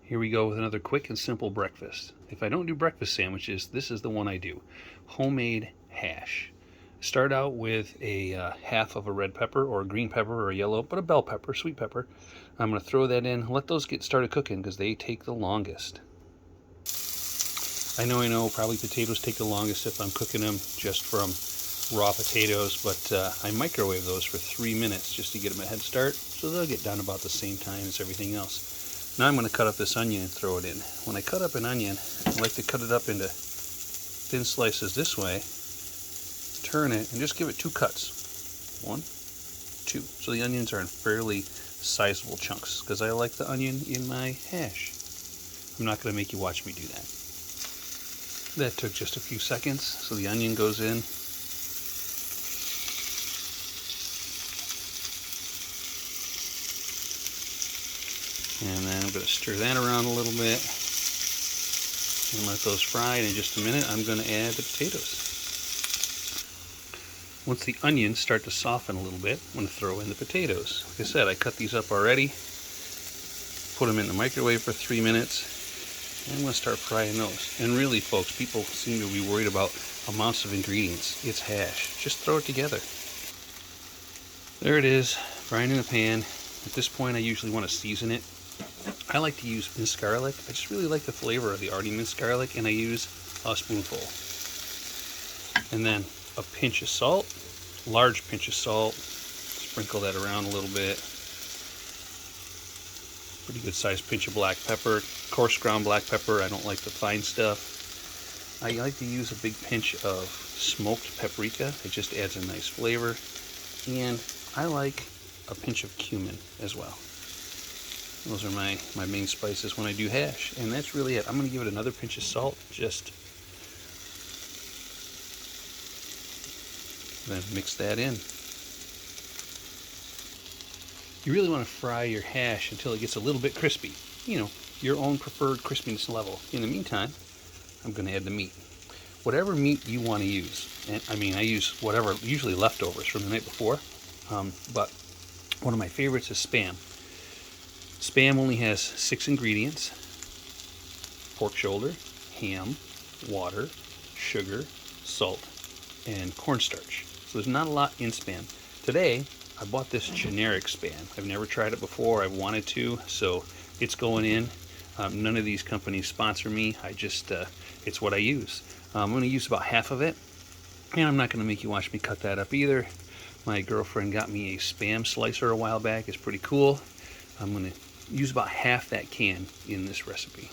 Here we go with another quick and simple breakfast. If I don't do breakfast sandwiches, this is the one I do. Homemade hash. Start out with a half of a red pepper or a green pepper or a yellow, but a bell pepper, sweet pepper. I'm going to throw that in. Let those get started cooking because they take the longest. I know, probably potatoes take the longest if I'm cooking them just from raw potatoes, but I microwave those for 3 minutes just to get them a head start, so they'll get done about the same time as everything else. Now I'm going to cut up this onion and throw it in. When I cut up an onion, I like to cut it up into thin slices this way, turn it, and just give it 2 cuts. 1, 2. So the onions are in fairly sizable chunks, because I like the onion in my hash. I'm not going to make you watch me do that. That took just a few seconds, so the onion goes in. And then I'm going to stir that around a little bit and let those fry. And in just a minute, I'm going to add the potatoes. Once the onions start to soften a little bit, I'm going to throw in the potatoes. Like I said, I cut these up already, put them in the microwave for 3 minutes, and I'm going to start frying those. And really, folks, people seem to be worried about amounts of ingredients. It's hash. Just throw it together. There it is, frying in the pan. At this point, I usually want to season it. I like to use minced garlic. I just really like the flavor of the already minced garlic, and I use a spoonful. And then a pinch of salt, large pinch of salt. Sprinkle that around a little bit. Pretty good sized pinch of black pepper, coarse ground black pepper. I don't like the fine stuff. I like to use a big pinch of smoked paprika. It just adds a nice flavor. And I like a pinch of cumin as well. Those are my main spices when I do hash, and that's really it. I'm going to give it another pinch of salt, just then mix that in. You really want to fry your hash until it gets a little bit crispy. You know, your own preferred crispiness level. In the meantime, I'm going to add the meat. Whatever meat you want to use. And I mean, I use whatever, usually leftovers from the night before, but one of my favorites is Spam. Spam only has 6 ingredients: pork shoulder, ham, water, sugar, salt, and cornstarch. So there's not a lot in Spam. Today, I bought this generic Spam. I've never tried it before. I've wanted to, so it's going in. None of these companies sponsor me. I just, it's what I use. I'm going to use about half of it, and I'm not going to make you watch me cut that up either. My girlfriend got me a Spam slicer a while back. It's pretty cool. I'm going to use about half that can in this recipe.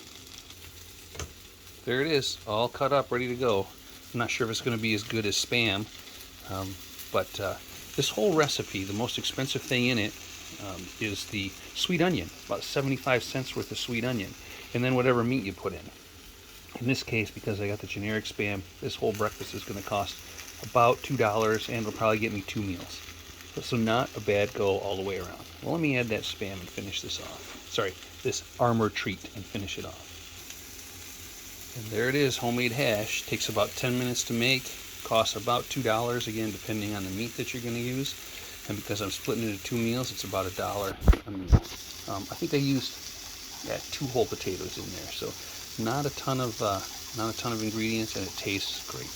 There it is, all cut up, ready to go. I'm not sure if it's going to be as good as Spam, but this whole recipe, the most expensive thing in it is the sweet onion, about 75 cents worth of sweet onion, and then whatever meat you put in. In this case, because I got the generic Spam, this whole breakfast is going to cost about $2, and it'll probably get me 2 meals. So not a bad go all the way around. Well, let me add that Spam and finish this off. Sorry, this Armour treat and finish it off. And there it is, homemade hash. Takes about 10 minutes to make. Costs about $2, again, depending on the meat that you're going to use. And because I'm splitting it into 2 meals, it's about $1 a meal. I think I used 2 whole potatoes in there, so not a ton of ingredients, and it tastes great.